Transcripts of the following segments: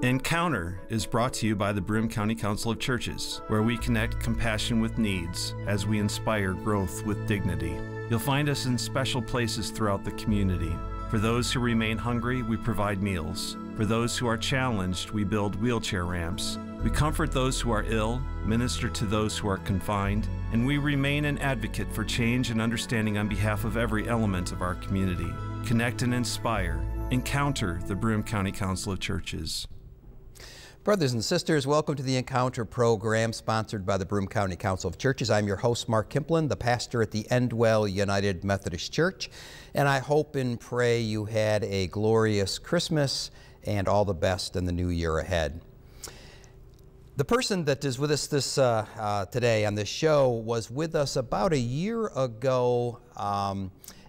Encounter is brought to you by the Broome County Council of Churches, where we connect compassion with needs as we inspire growth with dignity. You'll find us in special places throughout the community. For those who remain hungry, we provide meals. For those who are challenged, we build wheelchair ramps. We comfort those who are ill, minister to those who are confined, and we remain an advocate for change and understanding on behalf of every element of our community. Connect and inspire. Encounter the Broome County Council of Churches. Brothers and sisters, welcome to the Encounter program sponsored by the Broome County Council of Churches. I'm your host, Mark Kimpland, the pastor at the Endwell United Methodist Church, and I hope and pray you had a glorious Christmas and all the best in the new year ahead. The person that is with us today on this show was with us about a year ago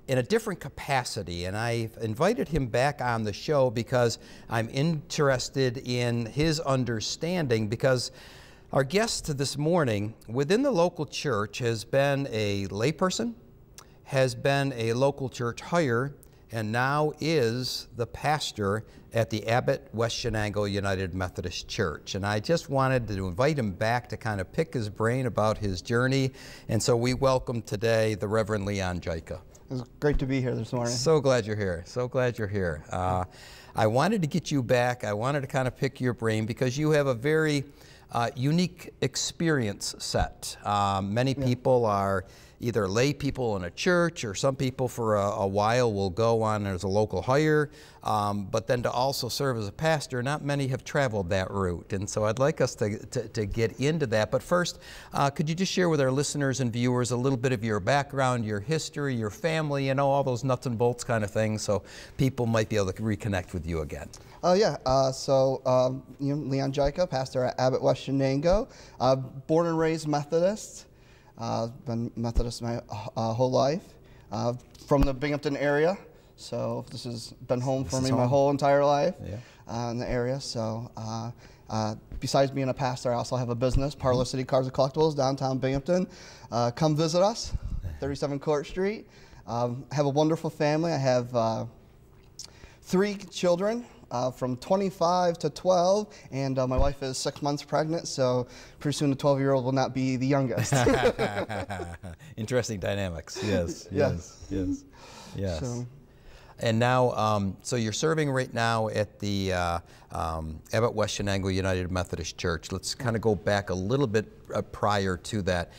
in a different capacity, and I've invited him back on the show because I'm interested in his understanding, because our guest this morning within the local church has been a layperson, has been a local church hire, and now is the pastor at the Abbott, West Chenango United Methodist Church. And I just wanted to invite him back to kind of pick his brain about his journey, and so we welcome today the Reverend Leon Jicha. It's great to be here this morning. So glad you're here. So glad you're here. I wanted to get you back. I wanted to kind of pick your brain because you have a very unique experience set. Many people are either lay people in a church, or some people for a while will go on as a local hire, but then to also serve as a pastor, not many have traveled that route. And so I'd like us to get into that. But first, could you just share with our listeners and viewers a little bit of your background, your history, your family, you know, all those nuts and bolts kind of things, so people might be able to reconnect with you again? Leon Jicha, pastor at Abbott, West Chenango, born and raised Methodist. Been Methodist my whole life, from the Binghamton area, so this has been home for me my whole entire life, in the area. So besides being a pastor, I also have a business, Parlor City Cars and Collectibles, downtown Binghamton. Come visit us, 37 Court Street. Have a wonderful family. I have 3 children. From 25 to 12, and my wife is 6 months pregnant, so pretty soon the 12-year-old will not be the youngest. Interesting dynamics. Yes, yes, yes, yes. So, and now, so you're serving right now at the Abbott, West Chenango United Methodist Church. Let's kind of go back a little bit prior to that.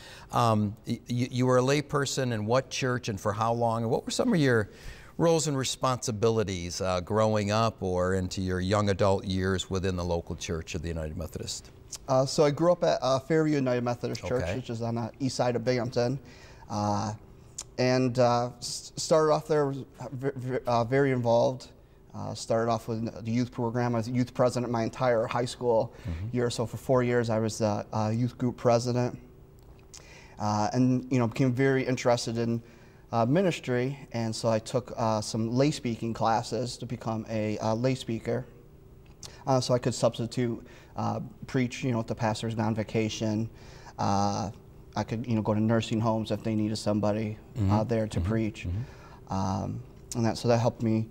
You were a lay person in what church and for how long, and what were some of your roles and responsibilities growing up or into your young adult years within the local church of the United Methodist? So I grew up at Fairview United Methodist Church, which is on the east side of Binghamton, and started off there very involved. Started off with the youth program. I was youth president my entire high school year. So for 4 years I was the youth group president, and became very interested in ministry, and so I took some lay speaking classes to become a lay speaker, so I could substitute preach, if the pastor's gone on vacation. I could, go to nursing homes if they needed somebody there to preach, and so that helped me.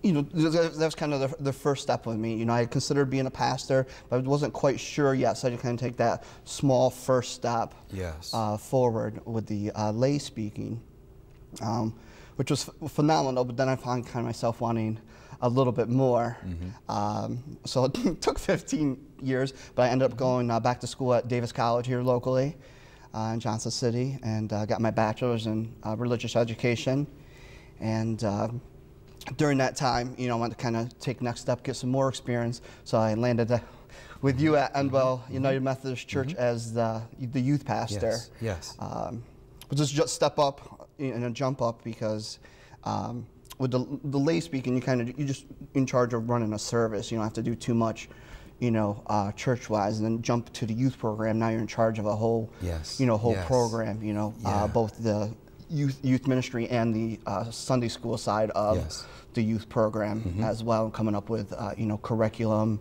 That was kind of the first step with me. I had considered being a pastor, but I wasn't quite sure yet, so I just kind of take that small first step forward with the lay speaking, which was phenomenal, but then I found kind of myself wanting a little bit more. So it took 15 years, but I ended up going back to school at Davis College here locally in Johnson City, and got my bachelor's in religious education. And during that time, I wanted to kind of take next step, get some more experience. So I landed with you at Endwell United Methodist Church as the youth pastor. Yes. Which is just step up and a jump up, because with the lay speaking, you're just in charge of running a service. You don't have to do too much, church-wise, and then jump to the youth program. Now you're in charge of a whole, program. Both the youth ministry and the Sunday school side of the youth program as well, coming up with curriculum,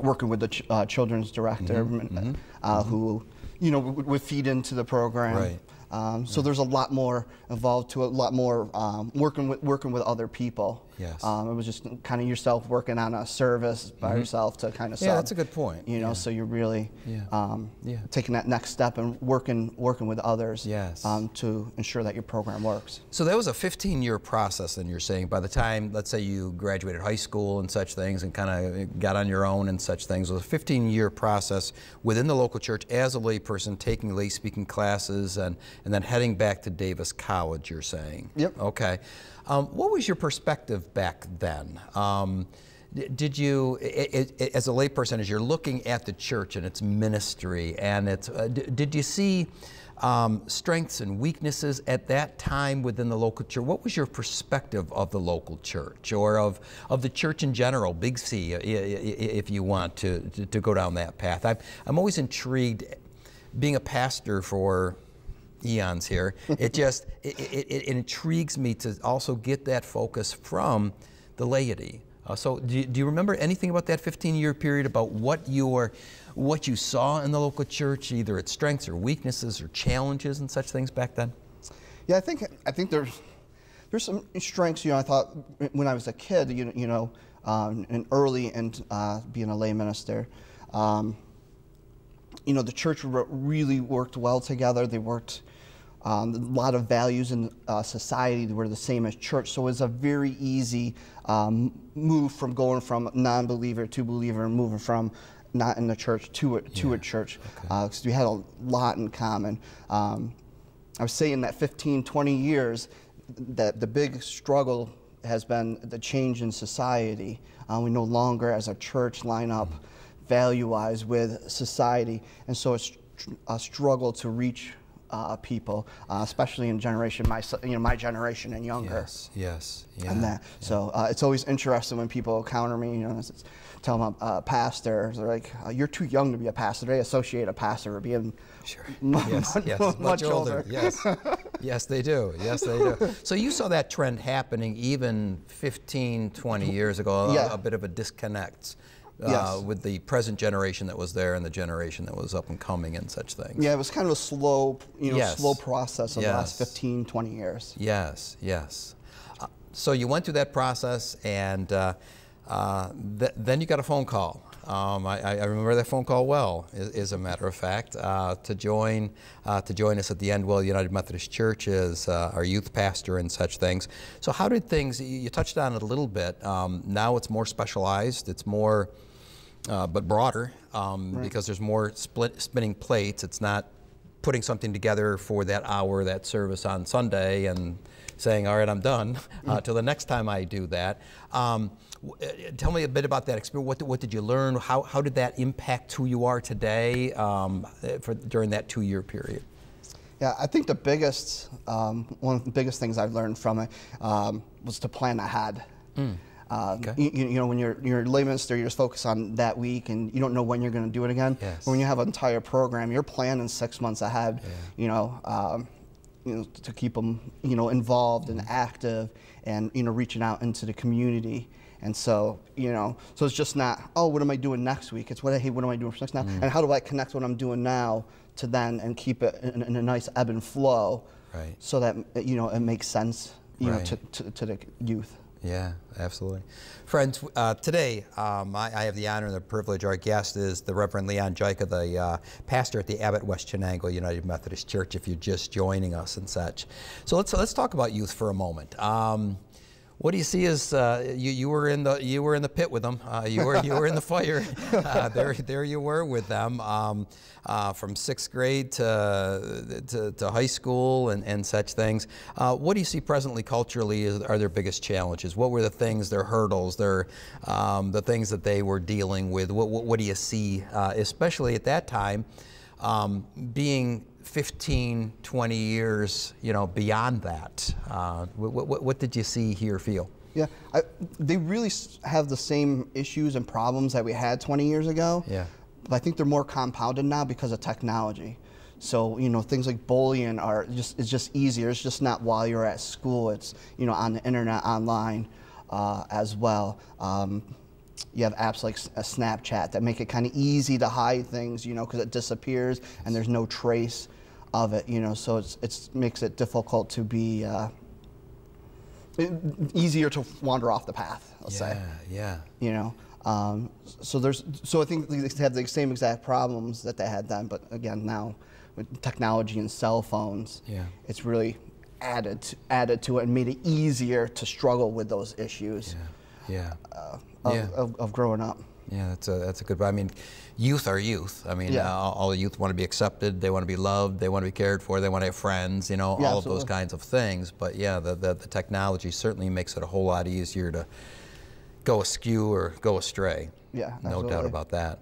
working with the children's director who would feed into the program. So there's a lot more involved to it, a lot more working with other people Yes. It was just kind of yourself working on a service by yourself to kind of sub. Yeah, that's a good point. You know, so you're really taking that next step and working with others to ensure that your program works. So that was a 15-year process, then you're saying. By the time, let's say you graduated high school and such things and kind of got on your own and such things, it was a 15-year process within the local church as a layperson, taking lay speaking classes and then heading back to Davis College, you're saying. Yep. Okay. What was your perspective back then? Did you, as a layperson, as you're looking at the church and its ministry, and its, did you see strengths and weaknesses at that time within the local church? What was your perspective of the local church, or of the church in general, Big C, if you want to go down that path? I'm always intrigued, being a pastor for eons here, it intrigues me to also get that focus from the laity. So do you remember anything about that 15-year period, about what you saw in the local church, either its strengths or weaknesses or challenges and such things back then? Yeah, I think there's some strengths. You know, I thought when I was a kid, and early and being a lay minister, you know, the church really worked well together. They worked, a lot of values in society were the same as church. So it was a very easy move from going from non-believer to believer and moving from not in the church to a church. Because we had a lot in common. I was saying that 15, 20 years, that the big struggle has been the change in society. We no longer as a church line up value-wise with society, and so it's a struggle to reach people, especially in my generation and younger. Yes. And that. So it's always interesting when people encounter me, you know, tell them I'm a pastor. They're like, "You're too young to be a pastor." They associate a pastor with being much older. Yes, they do. Yes, they do. So you saw that trend happening even 15, 20 years ago, a bit of a disconnect. With the present generation that was there and the generation that was up and coming and such things. Yeah, it was kind of a slow, slow process of the last 15, 20 years. Yes. So you went through that process, and then you got a phone call. I remember that phone call well, as a matter of fact, to join us at the Endwell United Methodist Church as our youth pastor and such things. So how did things, you touched on it a little bit, now it's more specialized, it's more, but broader, because there's more spinning plates. It's not putting something together for that hour, that service on Sunday, and saying, all right, I'm done, till the next time I do that. Tell me a bit about that experience. What did you learn? How did that impact who you are today during that 2-year period? Yeah, I think the biggest, one of the biggest things I've learned from it was to plan ahead. You know, when you're a lay minister, you're just focused on that week, and you don't know when you're going to do it again. But when you have an entire program, you're planning 6 months ahead. You know, to keep them, involved and active, and reaching out into the community. And so, so it's just not, oh, what am I doing next week? It's what am I doing for next now? And how do I connect what I'm doing now to then and keep it in a nice ebb and flow, so that it makes sense, to the youth. Yeah, absolutely. Friends, today I have the honor and the privilege. Our guest is the Reverend Leon Jicha, the pastor at the Abbott, West Chenango United Methodist Church, if you're just joining us and such. So let's talk about youth for a moment. What do you see as you were in the pit with them? You were in the fire. There you were with them from 6th grade to high school and such things. What do you see presently culturally are their biggest challenges? What were the things, their hurdles, the things that they were dealing with? What do you see, especially at that time, being 15, 20 years, beyond that? What did you see, hear, feel? Yeah, they really have the same issues and problems that we had 20 years ago. Yeah. But I think they're more compounded now because of technology. So, things like bullying it's just easier. It's just not while you're at school. It's, on the internet, online as well. You have apps like Snapchat that make it kind of easy to hide things, because it disappears and there's no trace of it, so it makes it difficult to be, easier to wander off the path, let's say. Yeah. You know, so I think they had the same exact problems that they had then, but again now with technology and cell phones, it's really added to it and made it easier to struggle with those issues. Of growing up. Yeah, that's a good. I mean, youth are youth. I mean, all youth want to be accepted. They want to be loved. They want to be cared for. They want to have friends. You know, all absolutely. of those kinds of things. But yeah, the technology certainly makes it a whole lot easier to go askew or go astray. Yeah, no absolutely. doubt about that.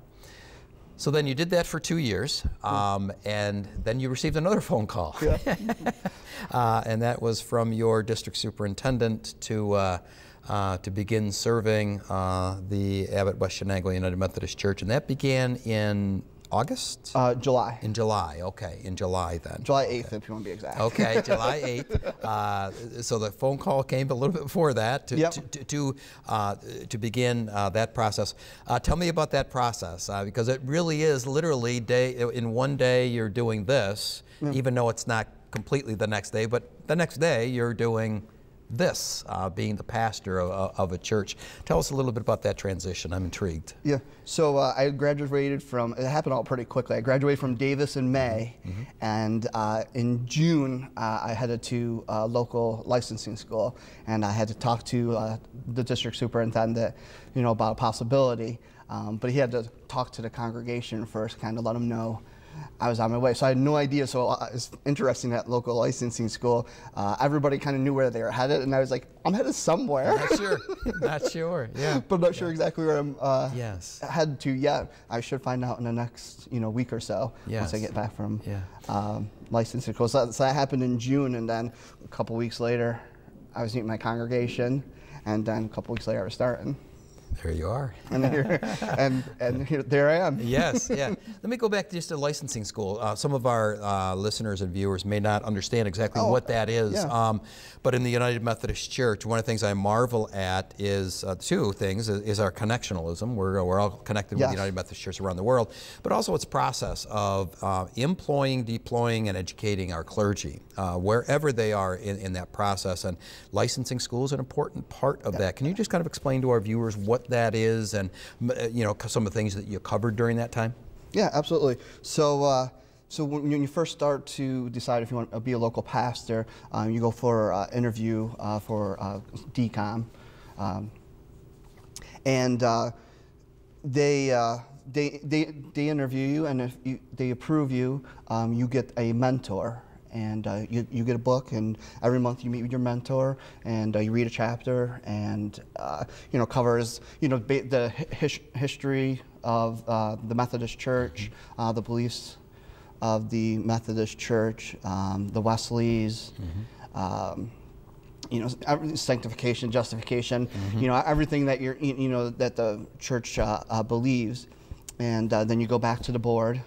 So then you did that for 2 years, and then you received another phone call. And that was from your district superintendent to begin serving the Abbott West Chenango United Methodist Church, and that began in August? July. In July, okay, in July then. July 8th, if you want to be exact. Okay, July 8th. So the phone call came a little bit before that to begin that process. Tell me about that process, because it really is literally in one day you're doing this, even though it's not completely the next day, but the next day you're doing this, being the pastor of a church. Tell us a little bit about that transition. I'm intrigued. Yeah, so I graduated from, it happened all pretty quickly. I graduated from Davis in May, and in June I headed to local licensing school, and I had to talk to the district superintendent, you know, about a possibility, but he had to talk to the congregation first, kind of let them know I was on my way. So I had no idea. So it's interesting at local licensing school, everybody kind of knew where they were headed, and I was like, I'm headed somewhere. Not sure, not sure, yeah. But I'm not sure exactly where I'm headed to yet. I should find out in the next week or so once I get back from licensing school. So that happened in June, and then a couple weeks later, I was meeting my congregation, and then a couple weeks later, I was starting. There you are. And there I am. Yes, yeah. Let me go back just to licensing school. Some of our listeners and viewers may not understand exactly what that is. But in the United Methodist Church, one of the things I marvel at is two things, is our connectionalism. We're all connected with the United Methodist Church around the world, but also its process of employing, deploying, and educating our clergy, wherever they are in that process. And licensing school is an important part of that. Can you just kind of explain to our viewers what that is, and some of the things that you covered during that time? Yeah, absolutely. So when you first start to decide if you want to be a local pastor, you go for interview for DCOM, and they interview you, and if they approve you, you get a mentor. And you get a book, and every month you meet with your mentor, and you read a chapter, and covers the history of the Methodist Church, the beliefs of the Methodist Church, the Wesleys, sanctification, justification, everything that that the church believes, and then you go back to the board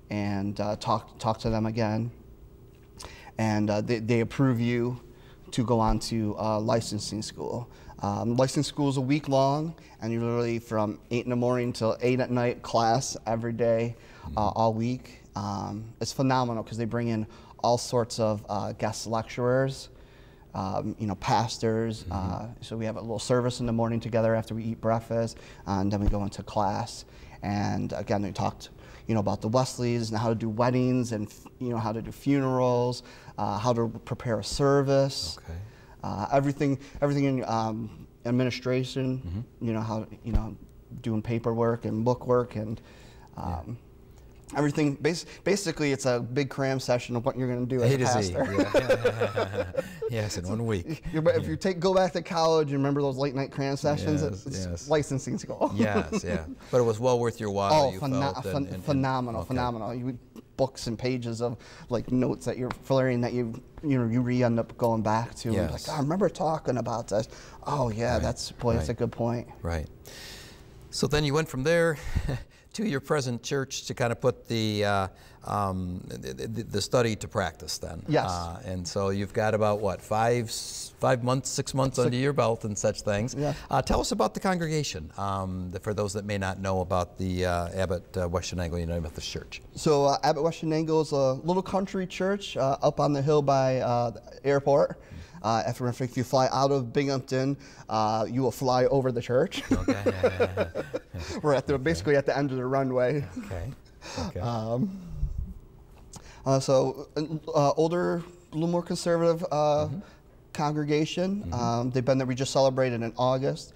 and talk to them again. And they approve you to go on to licensing school. Licensing school is a week long, and you're literally from 8 in the morning till 8 at night, class every day, all week. It's phenomenal because they bring in all sorts of guest lecturers, pastors. So we have a little service in the morning together after we eat breakfast, and then we go into class. And again, they talked about the Wesleys and how to do weddings, and how to do funerals, how to prepare a service, everything in administration, how doing paperwork and bookwork and everything. Basically, it's a big cram session of what you're going to do as a pastor. Yes, in 1 week. If you go back to college and remember those late night cram sessions, it's licensing school. Yes, yeah. But it was well worth your while. Phenomenal. You books and pages of notes that you're filling that you end up going back to. Yes. And like, I remember talking about this. Oh yeah, that's a good point. Right. So then you went from there to your present church to kind of put the study to practice then. Yes. And so you've got about, what, 6 months under your belt and such things. Yeah. Tell us about the congregation, for those that may not know about the Abbott West Chenango United Methodist Church. So Abbott West Chenango is a little country church up on the hill by the airport. If you fly out of Binghamton, you will fly over the church. Okay. We're basically at the end of the runway. Okay. Okay. Older, a little more conservative congregation. They've been there. We just celebrated in August.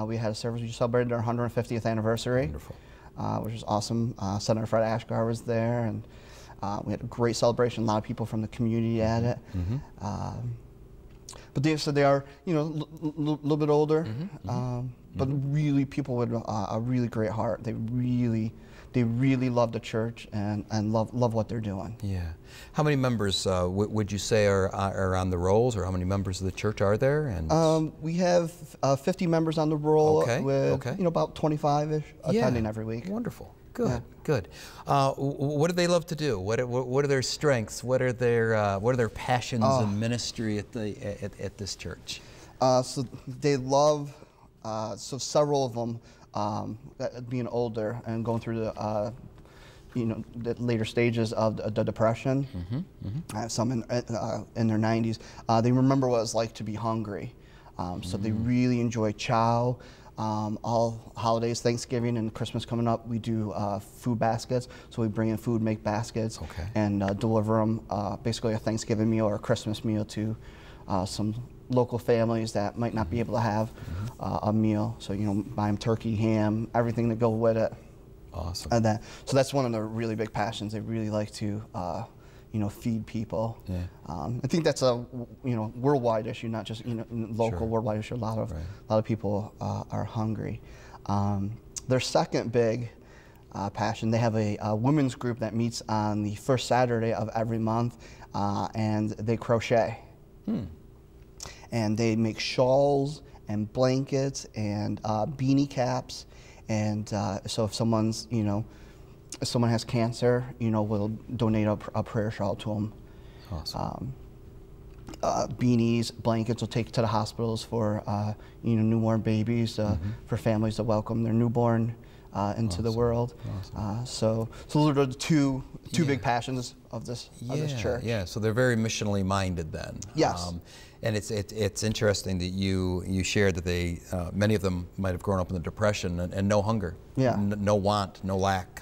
We had a service. We just celebrated our 150th anniversary. Wonderful. Which was awesome. Senator Fred Ashgar was there, and we had a great celebration. A lot of people from the community at it. But they are, you know, a little bit older, but really people with a really great heart. They really love the church and love what they're doing. Yeah. How many members would you say are on the rolls, or how many members of the church are there? And we have 50 members on the roll, with you know, about 25-ish attending every week. Wonderful. Good. Good. What do they love to do? What are their strengths? What are their passions in ministry at this church? So they love. So several of them, being older and going through the, you know, the later stages of the Depression. Some in their 90s. They remember what it's like to be hungry. So they really enjoy chow. All holidays, Thanksgiving and Christmas coming up, we do food baskets. So we bring in food, make baskets, and deliver them, basically a Thanksgiving meal or a Christmas meal to some local families that might not be able to have a meal. So, you know, buy them turkey, ham, everything that go with it. Awesome. And so that's one of their really big passions. They really like to, you know, feed people. Yeah. I think that's a, you know, worldwide issue, not just, you know, local, worldwide issue. A lot of people are hungry. Their second big passion, they have a women's group that meets on the first Saturday of every month, and they crochet. And they make shawls and blankets and beanie caps. And so if someone's, you know, if someone has cancer, you know, we'll donate a prayer shawl to them. Awesome. Beanies, blankets will take to the hospitals for, you know, newborn babies, for families to welcome their newborn into the world. So those are the two big passions of this church. Yeah, so they're very missionally minded then. Yes. And it's interesting that you shared that they many of them might have grown up in the Depression and no hunger, no want, no lack,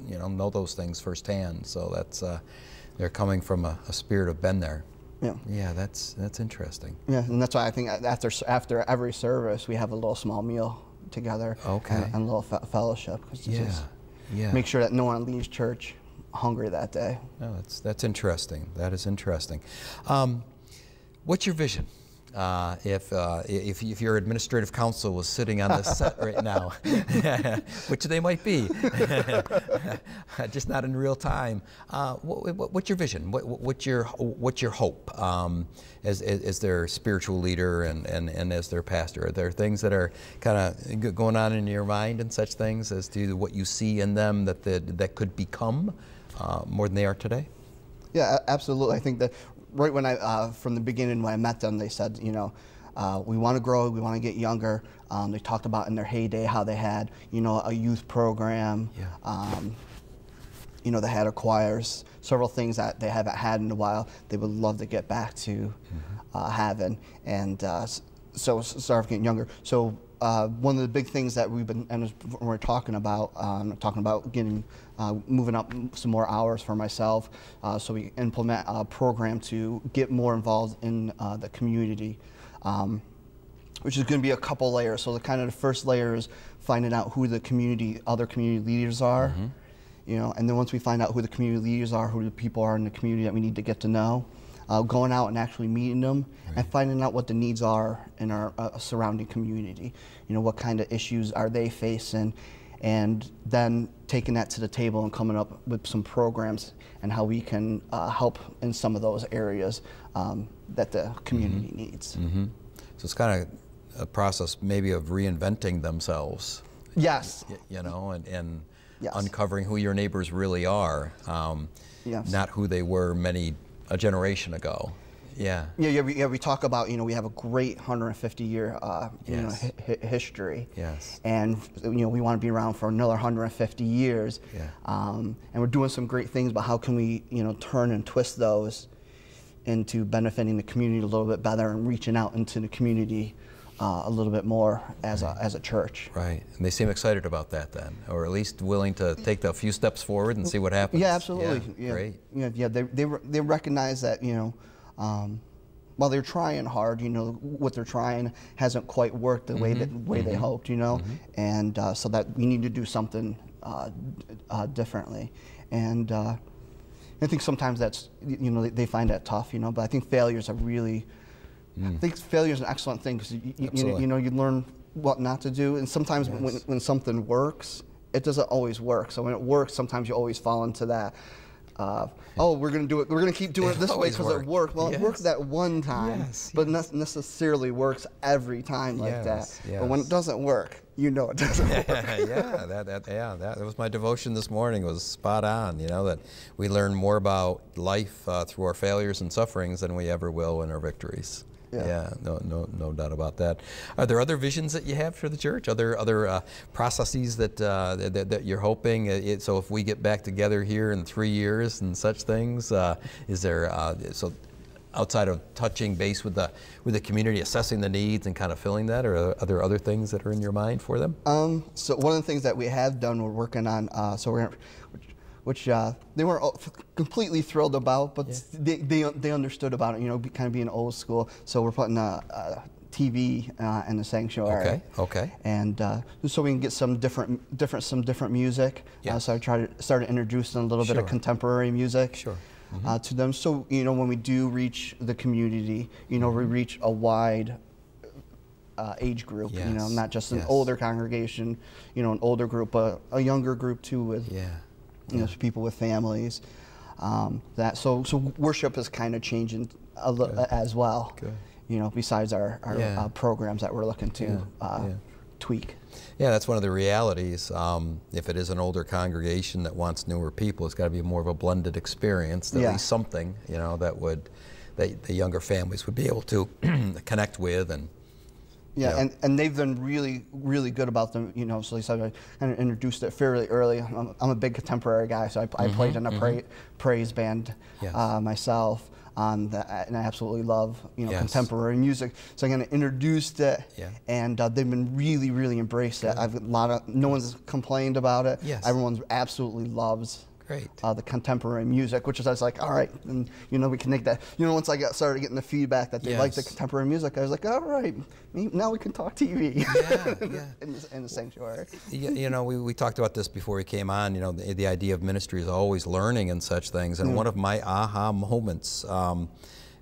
you know those things firsthand. So that's they're coming from a spirit of been there. Yeah, that's interesting. Yeah, and that's why I think after every service we have a little small meal together, and a little fellowship. Make sure that no one leaves church hungry that day. No, that's interesting. That is interesting. What's your vision? If your administrative council was sitting on this set right now, which they might be, just not in real time, what's your vision? What's your hope as their spiritual leader and as their pastor? Are there things that are kind of going on in your mind and such things as to what you see in them that could become more than they are today? Yeah, absolutely. I think that right when from the beginning when I met them, they said, you know, we want to grow, we want to get younger. They talked about in their heyday how they had, you know, a youth program. You know, they had a choir, several things that they haven't had in a while. They would love to get back to having, and so start getting younger. So one of the big things that we're talking about getting moving up some more hours for myself, so we implement a program to get more involved in the community, which is going to be a couple layers. So the first layer is finding out who the other community leaders are, you know, and then once we find out who the community leaders are, who the people are in the community that we need to get to know, going out and actually meeting them and finding out what the needs are in our surrounding community. You know, what kind of issues are they facing, and then taking that to the table and coming up with some programs and how we can help in some of those areas that the community needs. So it's kind of a process maybe of reinventing themselves. Yes. You know, and uncovering who your neighbors really are, not who they were a generation ago. We talk about, you know, we have a great 150-year you know, history. And you know, we want to be around for another 150 years. And we're doing some great things, but how can we, you know, turn and twist those into benefiting the community a little bit better and reaching out into the community a little bit more as a church. Right, and they seem excited about that then, or at least willing to take a few steps forward and see what happens. Yeah, absolutely. Yeah, great. Yeah, they recognize that, you know, while they're trying hard, you know, what they're trying hasn't quite worked the way they hoped, you know, and so that we need to do something differently. And I think sometimes that's, you know, they find that tough, you know, but I think failure is a really, I think failure is an excellent thing, because you know, you learn what not to do, and sometimes when something works, it doesn't always work. So when it works, sometimes you always fall into that, oh, we're going to do it, we're going to keep doing it this way because it worked. Well, it works that one time, but not necessarily works every time like that. But when it doesn't work, you know it doesn't work. That was my devotion this morning. It was spot on, you know, that we learn more about life through our failures and sufferings than we ever will in our victories. No doubt about that. Are there other visions that you have for the church? Other processes that you're hoping? So if we get back together here in 3 years and such things, is there so outside of touching base with the community, assessing the needs and kind of filling that, or are there other things that are in your mind for them? So one of the things that we have done, we're working on. Which they weren't completely thrilled about, but they understood about it, you know, kind of being old school. So we're putting a TV in the sanctuary. Okay. And so we can get some different music. So I started introducing a little bit of contemporary music. To them. So, you know, when we do reach the community, you know, we reach a wide age group, you know, not just an older congregation, you know, an older group, but a younger group too, with you know, people with families. So worship is kind of changing a little as well. You know, besides our programs that we're looking to tweak. Yeah, that's one of the realities. If it is an older congregation that wants newer people, it's got to be more of a blended experience. At least something, you know, that the younger families would be able to connect with and. And they've been really good about them, you know. So I kind of introduced it fairly early. I'm a big contemporary guy, so I played in a praise band myself. And I absolutely love, you know, contemporary music. So I kind of introduced it, and they've been really embraced it. No one's complained about it. Everyone absolutely loves. The contemporary music, which is I was like, all right, and you know, we can make that. You know, once I started getting the feedback that they liked the contemporary music, I was like, all right, now we can talk TV in the sanctuary. You know, we talked about this before we came on. You know, the idea of ministry is always learning and such things. And one of my aha moments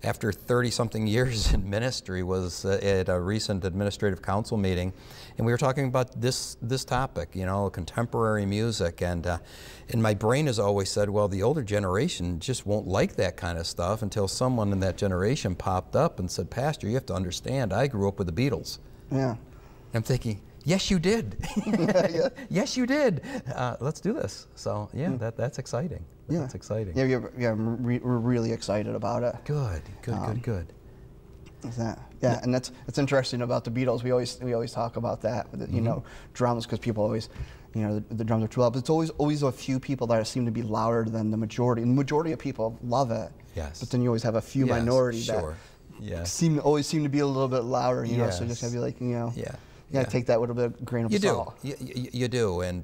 after 30-something years in ministry was at a recent administrative council meeting, and we were talking about this topic, you know, contemporary music, and my brain has always said, well, the older generation just won't like that kind of stuff, until someone in that generation popped up and said, Pastor, you have to understand, I grew up with the Beatles. I'm thinking, yes, you did. Yes, you did. Let's do this. So that's exciting. That's exciting. We're really excited about it. Good. And that's interesting about the Beatles. We always talk about that. You know, drums, because people always, you know, the drums are too loud. But it's always a few people that seem to be louder than the majority. And the majority of people love it. But then you always have a few minority that always seem to be a little bit louder. You know, so you just gotta be like, you know. You gotta take that with a bit of grain of salt. You do, and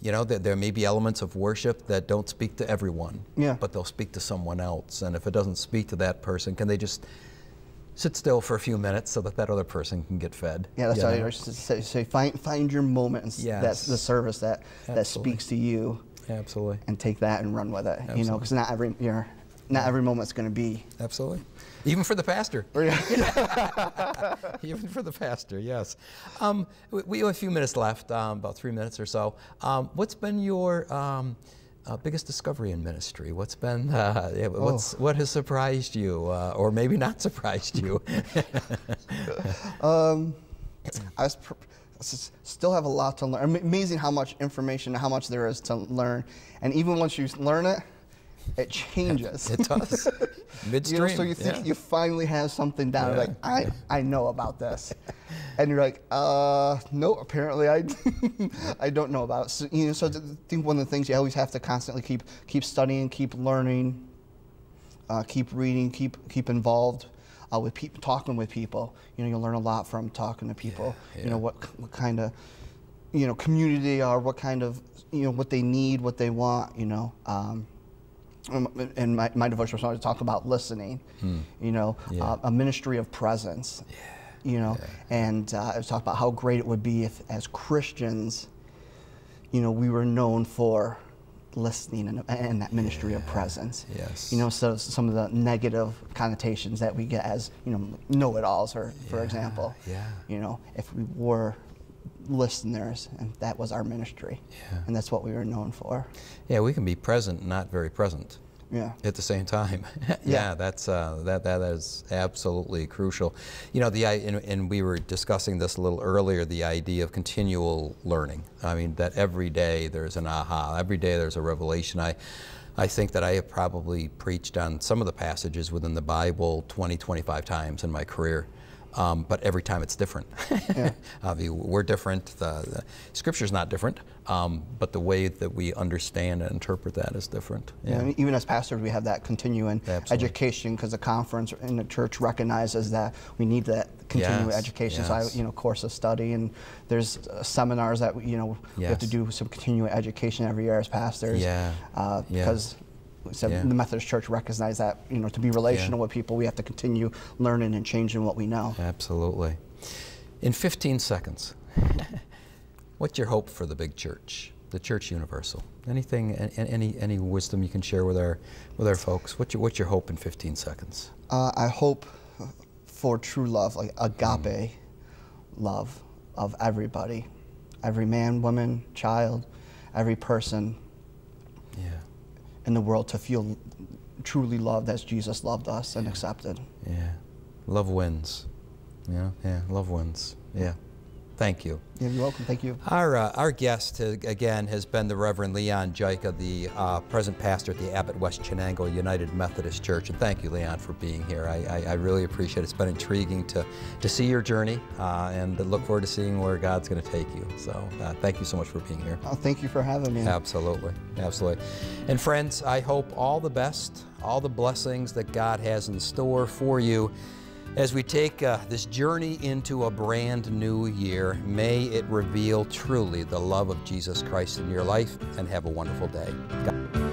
you know, there may be elements of worship that don't speak to everyone, but they'll speak to someone else. And if it doesn't speak to that person, can they just sit still for a few minutes so that other person can get fed? That's how I say. Find your moment, and that's the service that speaks to you. Absolutely. And take that and run with it. You know, because not every moment's going to be. Absolutely. Even for the pastor. Even for the pastor, yes. We have a few minutes left, about 3 minutes or so. What's been your biggest discovery in ministry? What's been, what has surprised you, or maybe not surprised you? I still have a lot to learn. Amazing how much information, how much there is to learn. And even once you learn it, it changes. It does. Midstream. You know, so you think you finally have something down. You're like, I know about this. And you're like, no, apparently I don't know about it. So, you know, so I think one of the things you always have to constantly keep studying, keep learning. keep reading, keep involved with people, talking with people. You know, you'll learn a lot from talking to people. You know, what kind of, you know, community they are, what kind of, you know, what they need, what they want, you know. And my devotional was to talk about listening, you know, a ministry of presence, you know, and I was talking about how great it would be if, as Christians, you know, we were known for listening and that ministry of presence. You know, so some of the negative connotations that we get as, you know-it-alls, for example. You know, if we were listeners, and that was our ministry, and that's what we were known for. Yeah, we can be present, not very present. At the same time. That's that is absolutely crucial. You know, and we were discussing this a little earlier, the idea of continual learning. I mean, that every day there's an aha, every day there's a revelation. I think that I have probably preached on some of the passages within the Bible 20, 25 times in my career. But every time it's different. We're different, the Scripture's not different, but the way that we understand and interpret that is different. And even as pastors, we have that continuing education, because the conference in the church recognizes that we need that continuing education. So you know, course of study, and there's seminars that, you know, we have to do some continuing education every year as pastors. Because the Methodist Church recognized that, you know, to be relational with people, we have to continue learning and changing what we know. Absolutely. In 15 seconds, what's your hope for the big church, the Church Universal? Anything, any wisdom you can share with our folks? What's your hope in 15 seconds? I hope for true love, like agape love of everybody, every man, woman, child, every person in the world, to feel truly loved as Jesus loved us and accepted. Love wins. Love wins. Thank you. You're welcome. Thank you. Our guest, again, has been the Reverend Leon Jicha, the present pastor at the Abbott, West Chenango United Methodist Church. And thank you, Leon, for being here. I really appreciate it. It's been intriguing to see your journey and look forward to seeing where God's going to take you. So thank you so much for being here. Oh, thank you for having me. Absolutely. Absolutely. And friends, I hope all the best, all the blessings that God has in store for you as we take this journey into a brand new year. May it reveal truly the love of Jesus Christ in your life, and have a wonderful day. God